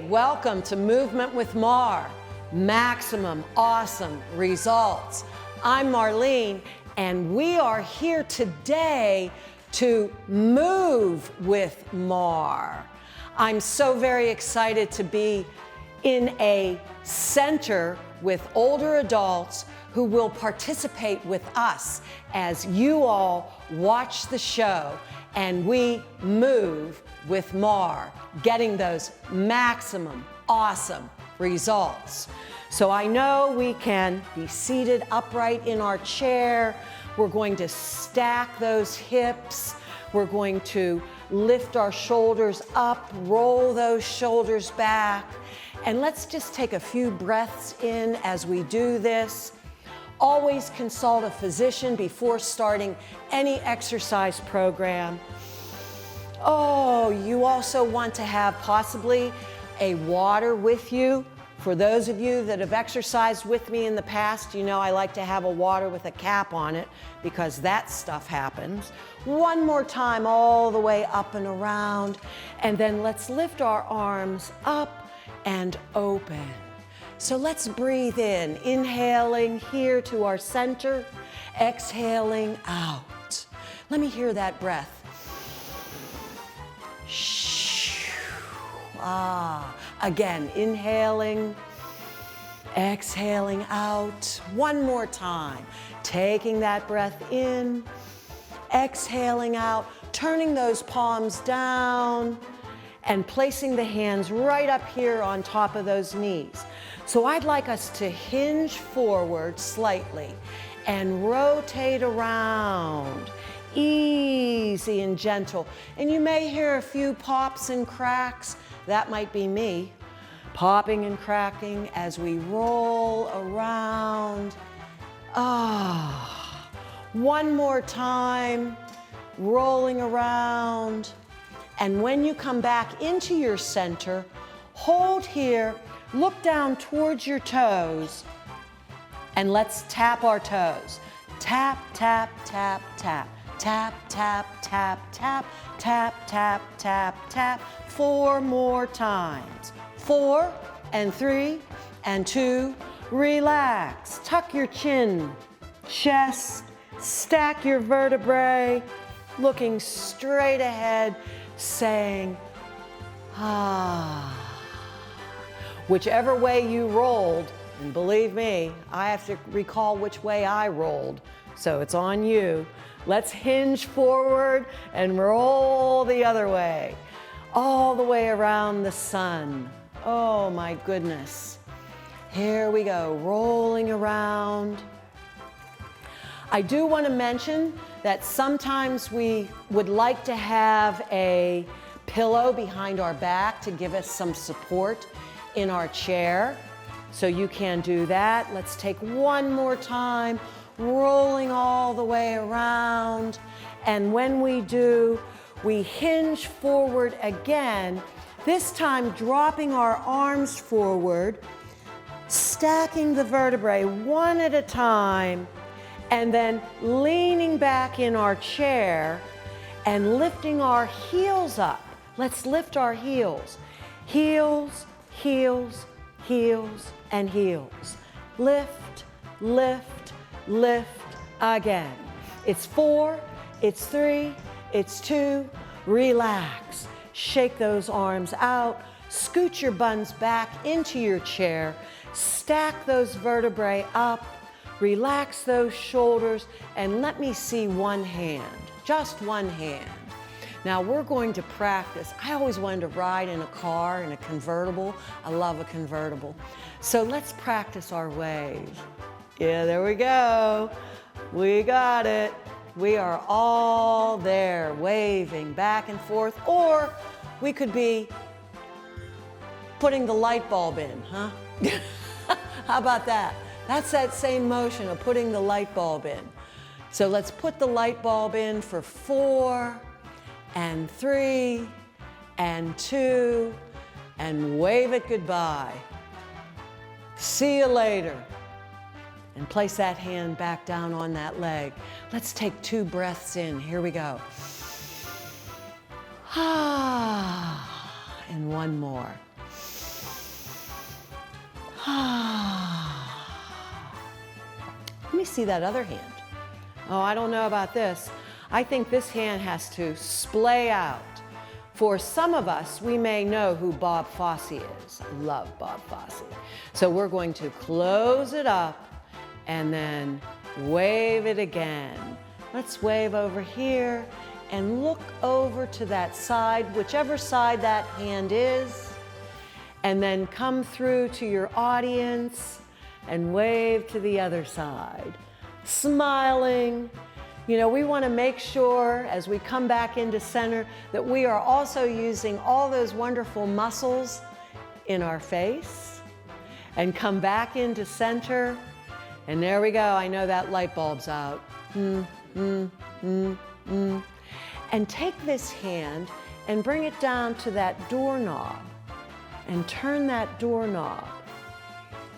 welcome to Movement with Mar, Maximum Awesome Results. I'm Marlene, and we are here today to move with Mar. I'm so very excited to be in a center with older adults who will participate with us as you all watch the show and we move with Mar, getting those maximum awesome results. So I know we can be seated upright in our chair. We're going to stack those hips. We're going to lift our shoulders up, roll those shoulders back. And let's just take a few breaths in as we do this. Always consult a physician before starting any exercise program. Oh, you also want to have possibly a water with you. For those of you that have exercised with me in the past, you know I like to have a water with a cap on it because that stuff happens. One more time, all the way up and around. And then let's lift our arms up and open. So let's breathe in, inhaling here to our center, exhaling out. Let me hear that breath. Again, inhaling, exhaling out. One more time. Taking that breath in, exhaling out, turning those palms down, and placing the hands right up here on top of those knees. So I'd like us to hinge forward slightly and rotate around. Easy and gentle. And you may hear a few pops and cracks. That might be me, popping and cracking as we roll around. One more time, rolling around. And when you come back into your center, hold here, look down towards your toes, and let's tap our toes. Tap, tap, tap, tap. Tap, tap, tap, tap, tap, tap, tap, tap. 4 more times. 4 and 3 and 2. Relax. Tuck your chin, chest, stack your vertebrae, looking straight ahead, saying, Whichever way you rolled, and believe me, I have to recall which way I rolled, so it's on you. Let's hinge forward and roll the other way, all the way around the sun. Oh my goodness. Here we go, rolling around. I do want to mention that sometimes we would like to have a pillow behind our back to give us some support in our chair. So you can do that. Let's take one more time. Rolling all the way around. And when we do, we hinge forward again, this time dropping our arms forward, stacking the vertebrae one at a time, and then leaning back in our chair and lifting our heels up. Let's lift our heels. Heels, heels, heels, and heels. Lift, lift, lift again. It's 4, it's 3, it's 2. Relax. Shake those arms out. Scoot your buns back into your chair. Stack those vertebrae up. Relax those shoulders. And let me see one hand, just one hand. Now we're going to practice. I always wanted to ride in a car, in a convertible. I love a convertible. So let's practice our wave. Yeah, there we go. We got it. We are all there, waving back and forth. Or we could be putting the light bulb in, huh? How about that? That's that same motion of putting the light bulb in. So let's put the light bulb in for 4 and 3 and 2 and wave it goodbye. See you later. And place that hand back down on that leg. Let's take 2 breaths in. Here we go. And one more. me see that other hand. Oh, I don't know about this. I think this hand has to splay out. For some of us, we may know who Bob Fosse is. I love Bob Fosse. So we're going to close it up and then wave it again. Let's wave over here and look over to that side, whichever side that hand is, and then come through to your audience and wave to the other side, smiling. You know, we want to make sure as we come back into center that we are also using all those wonderful muscles in our face and come back into center. And there we go. I know that light bulb's out. And take this hand and bring it down to that doorknob and turn that doorknob.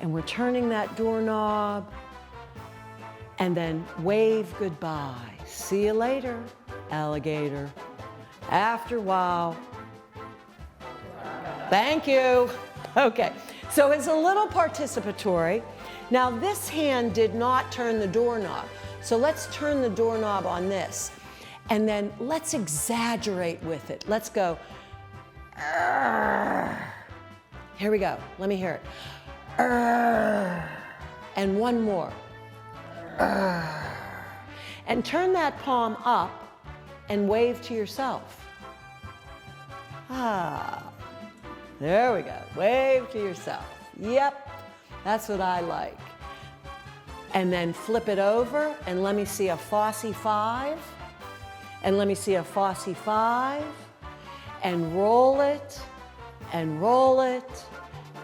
And we're turning that doorknob and then wave goodbye. See you later, alligator. After a while. Thank you. Okay, so it's a little participatory. Now this hand did not turn the doorknob. So let's turn the doorknob on this. And then let's exaggerate with it. Let's go. Here we go. Let me hear it. And one more. And turn that palm up and wave to yourself. There we go. Wave to yourself. Yep, that's what I like. And then flip it over and let me see a Fosse 5. And let me see a Fosse 5. And roll it, and roll it,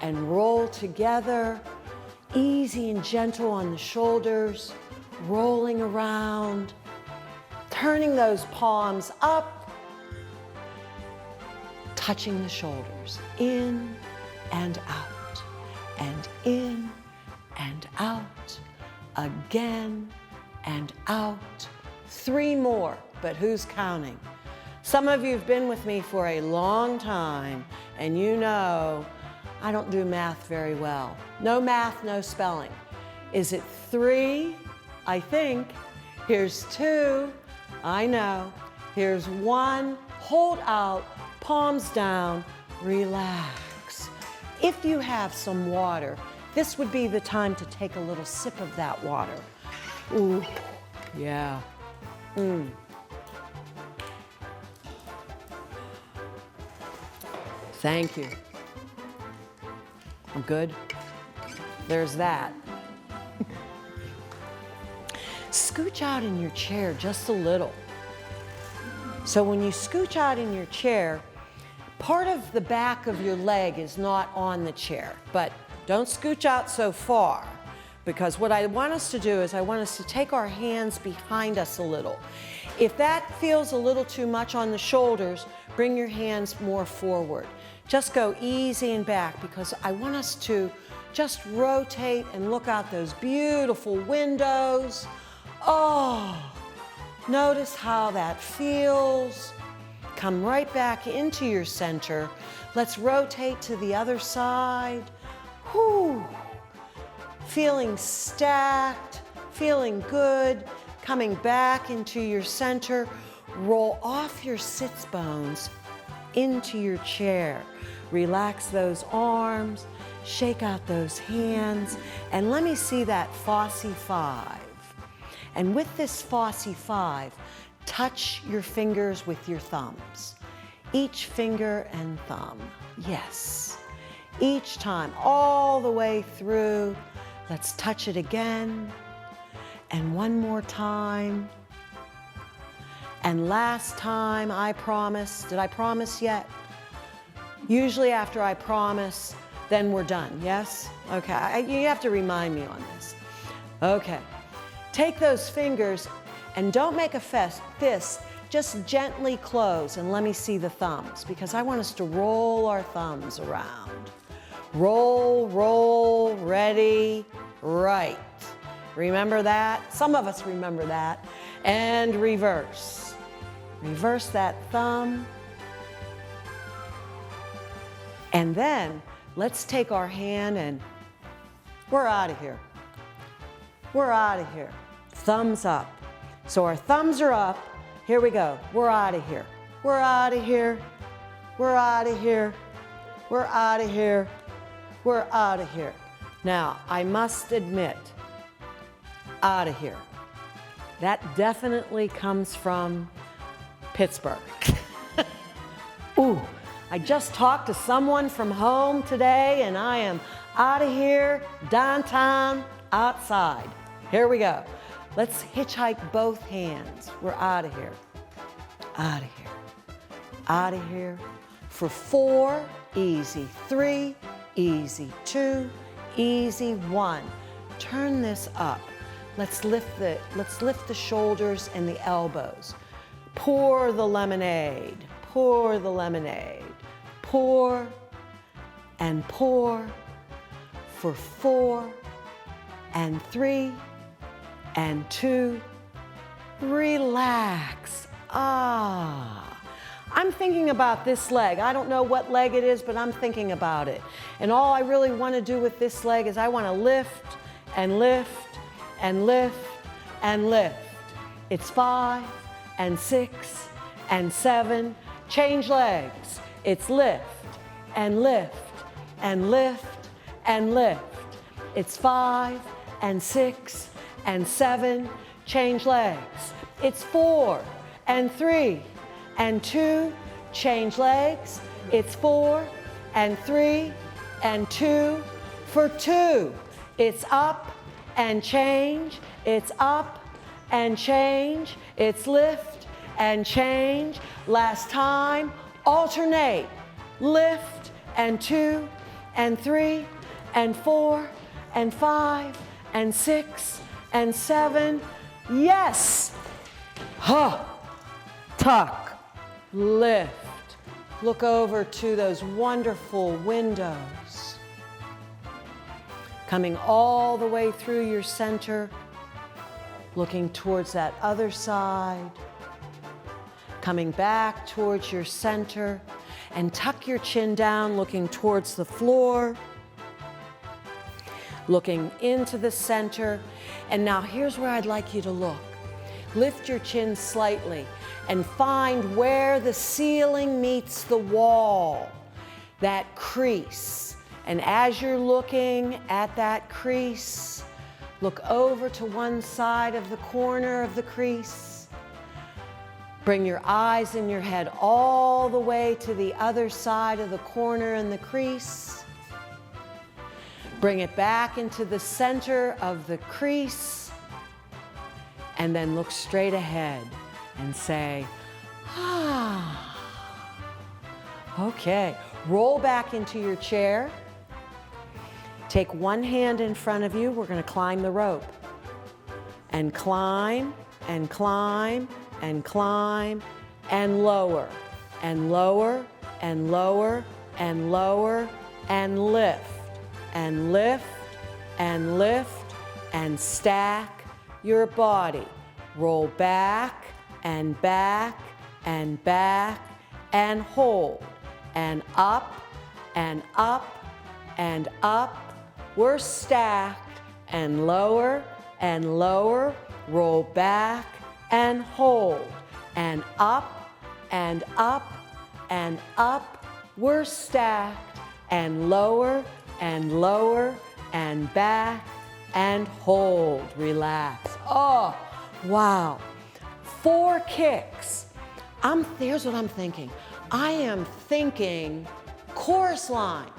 and roll together. Easy and gentle on the shoulders, rolling around, turning those palms up, touching the shoulders, in and out, and in and out, again and out. 3 more, but who's counting? Some of you have been with me for a long time, and you know I don't do math very well. No math, no spelling. Is it 3? I think. Here's 2. I know. Here's 1. Hold out, palms down, relax. If you have some water, this would be the time to take a little sip of that water. Ooh, yeah. Thank you. I'm good. There's that. Scooch out in your chair just a little. So when you scooch out in your chair, part of the back of your leg is not on the chair, but don't scooch out so far, because what I want us to do is I want us to take our hands behind us a little. If that feels a little too much on the shoulders, bring your hands more forward. Just go easy and back, because I want us to just rotate and look out those beautiful windows. Oh, notice how that feels. Come right back into your center. Let's rotate to the other side. Whew. Feeling stacked, feeling good. Coming back into your center. Roll off your sits bones into your chair. Relax those arms, shake out those hands, and let me see that Fosse 5. And with this Fosse 5, touch your fingers with your thumbs. Each finger and thumb, yes. Each time, all the way through. Let's touch it again. And one more time. And last time, I promise. Did I promise yet? Usually after I promise, then we're done, yes? Okay, you have to remind me on this. Okay, take those fingers and don't make a fist, just gently close and let me see the thumbs, because I want us to roll our thumbs around. Roll, roll, ready, right. Remember that? Some of us remember that. And reverse. Reverse that thumb. And then let's take our hand and we're out of here. We're out of here. Thumbs up. So our thumbs are up. Here we go. We're out of here. We're out of here. We're out of here. We're out of here. We're out of here. Now, I must admit, out of here. That definitely comes from Pittsburgh. Ooh, I just talked to someone from home today and I am out of here, downtown, outside. Here we go. Let's hitchhike both hands. We're out of here. Out of here. Out of here. For 4, easy 3, easy 2, easy 1. Turn this up. Let's lift the shoulders and the elbows. Pour the lemonade. Pour the lemonade. Pour and pour for 4 and 3 and 2. Relax. I'm thinking about this leg. I don't know what leg it is, but I'm thinking about it. And all I really want to do with this leg is I want to lift and lift and lift and lift. It's 5 and 6 and 7. Change legs. It's lift and lift and lift and lift. It's 5 and 6 and 7. Change legs. It's 4 and 3 and 2. Change legs. It's 4 and 3 and 2 for 2. It's up and change. It's up and change. It's lift and change. Last time, alternate. Lift and 2 and 3 and 4 and 5 and 6 and 7. Yes. Tuck. Lift. Look over to those wonderful windows. Coming all the way through your center, looking towards that other side. Coming back towards your center, and tuck your chin down, looking towards the floor. Looking into the center. And now here's where I'd like you to look. Lift your chin slightly and find where the ceiling meets the wall, that crease. And as you're looking at that crease, look over to one side of the corner of the crease. Bring your eyes and your head all the way to the other side of the corner and the crease. Bring it back into the center of the crease. And then look straight ahead and say, Okay, roll back into your chair. Take one hand in front of you. We're going to climb the rope. And climb, and climb, and climb, and lower, and lower, and lower, and lower, and lift, and lift, and lift, and stack your body. Roll back, and back, and back, and hold, and up, and up, and up. We're stacked, and lower, and lower. Roll back, and hold, and up, and up, and up. We're stacked, and lower, and lower, and back, and hold. Relax. Oh, wow. 4 kicks. Here's what I'm thinking. I am thinking chorus line.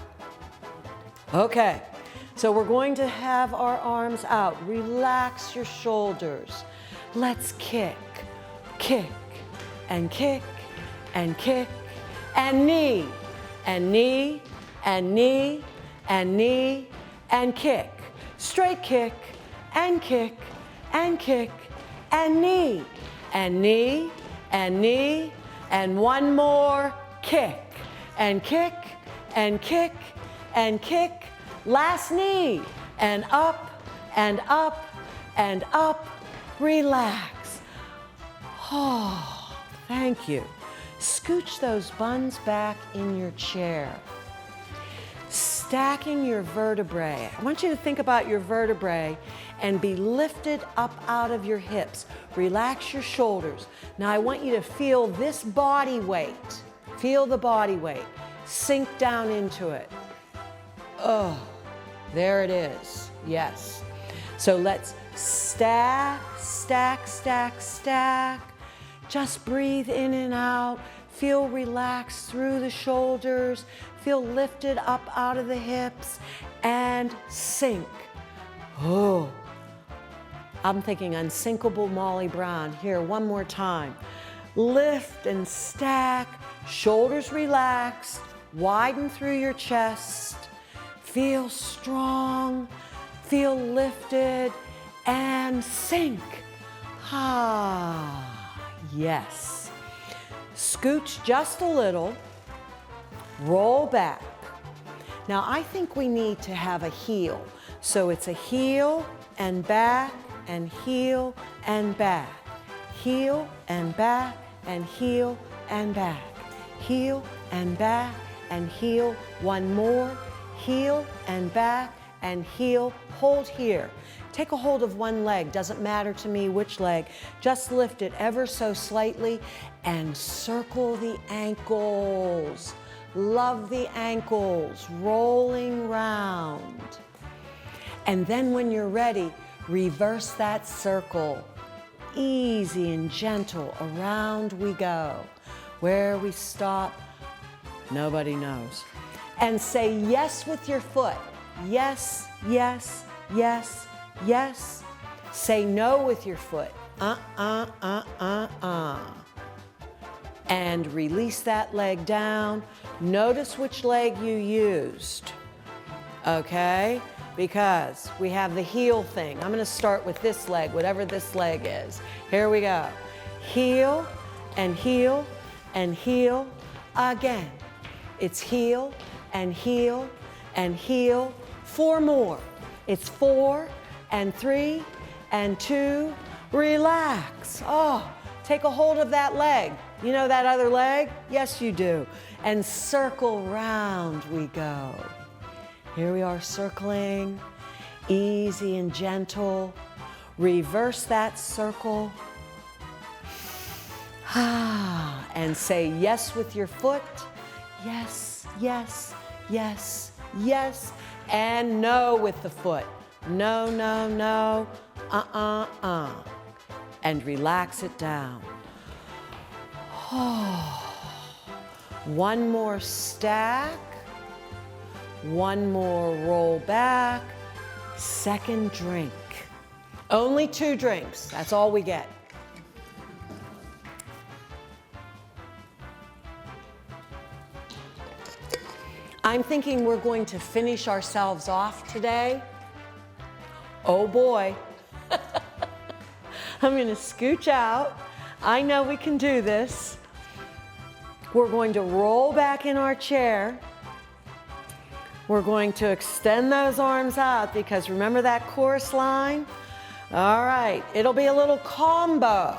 Okay, so we're going to have our arms out. Relax your shoulders. Let's kick, kick, and kick, and kick, and knee, and knee, and knee, and knee, and kick. Straight kick, and kick, and kick, and knee, and knee, and knee, and one more kick, and kick, and kick, and kick. Last knee, and up, and up, and up. Relax. Oh, thank you. Scooch those buns back in your chair. stacking your vertebrae. I want you to think about your vertebrae and be lifted up out of your hips. Relax your shoulders. Now I want you to feel this body weight. Feel the body weight. Sink down into it. Oh, there it is. Yes. So let's stack, stack, stack, stack. Just breathe in and out. Feel relaxed through the shoulders. Feel lifted up out of the hips and sink. Oh, I'm thinking unsinkable Molly Brown. Here, one more time. Lift and stack, shoulders relaxed, widen through your chest. Feel strong, feel lifted, and sink. Ah, yes. Scooch just a little, roll back. Now I think we need to have a heel. So it's a heel and back and heel and back. Heel and back and heel and back. Heel and back and heel. One more. Heel and back and heel. Hold here. Take a hold of one leg. Doesn't matter to me which leg. Just lift it ever so slightly and circle the ankles. Love the ankles. Rolling round. And then when you're ready, reverse that circle. Easy and gentle. Around we go. Where we stop, nobody knows. And say yes with your foot. Yes, yes, yes, yes. Say no with your foot. And release that leg down. Notice which leg you used. Okay? Because we have the heel thing. I'm going to start with this leg, whatever this leg is. Here we go. Heel and heel and heel again. It's heel and heel and heel. 4 more. It's 4 and 3 and 2. Relax. Oh, take a hold of that leg. You know that other leg? Yes, you do. And circle round we go. Here we are circling, easy and gentle. Reverse that circle. And say yes with your foot. Yes, yes, yes, yes. And no with the foot. No, no, no. And relax it down. One more stack. One more roll back. Second drink. Only 2 drinks. That's all we get. I'm thinking we're going to finish ourselves off today. Oh boy. I'm going to scooch out. I know we can do this. We're going to roll back in our chair. We're going to extend those arms out because remember that chorus line? All right, it'll be a little combo.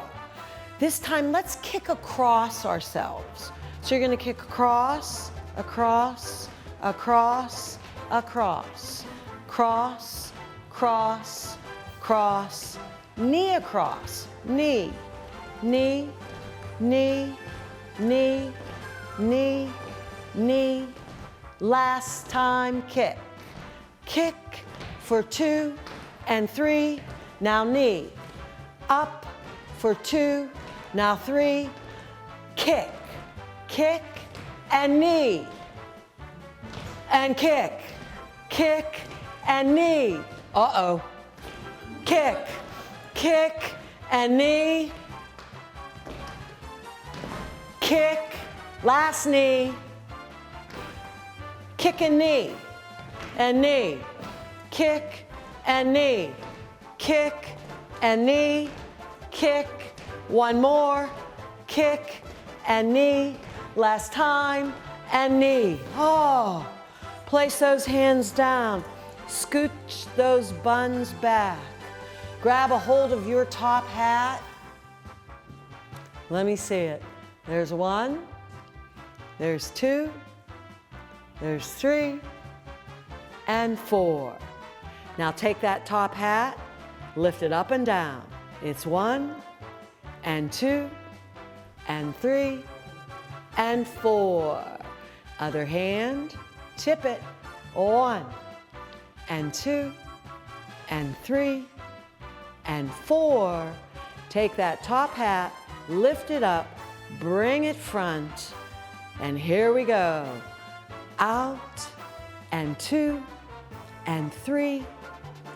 This time, let's kick across ourselves. So you're going to kick across, across, across, across, cross, cross, cross, knee across, knee, knee, knee, knee, knee, knee. Last time, kick. Kick for 2 and 3. Now knee. Up for 2. Now 3. Kick. Kick and knee. And kick. Kick and knee. Uh-oh. Kick. Kick and knee. Kick. Last knee. Kick and knee, and knee, kick and knee, kick and knee, kick, one more, kick and knee, last time, and knee. Oh, place those hands down, scooch those buns back, grab a hold of your top hat. Let me see it. There's 1, there's 2, there's 3, and 4. Now take that top hat, lift it up and down. It's 1 and 2 and 3 and 4. Other hand, tip it. 1 and 2 and 3 and 4. Take that top hat, lift it up, bring it front, and here we go. Out and 2 and 3,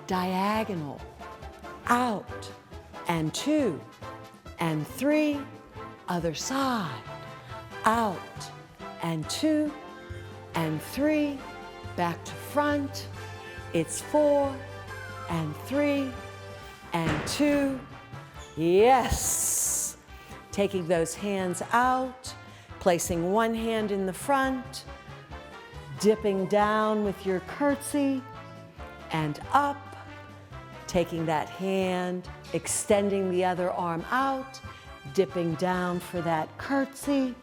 diagonal. Out and 2 and 3, other side. Out and 2 and 3, back to front. It's 4 and 3 and 2. Yes. Taking those hands out, placing one hand in the front, dipping down with your curtsy and up, taking that hand, extending the other arm out, dipping down for that curtsy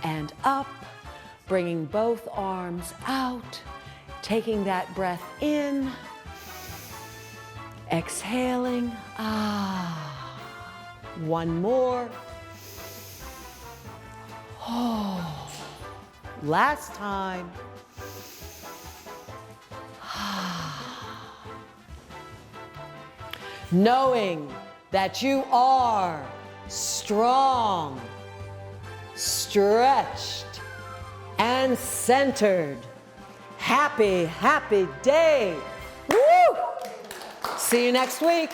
and up, bringing both arms out, taking that breath in, exhaling, one more. Oh, last time. Knowing that you are strong, stretched, and centered. Happy, happy day. Woo! See you next week.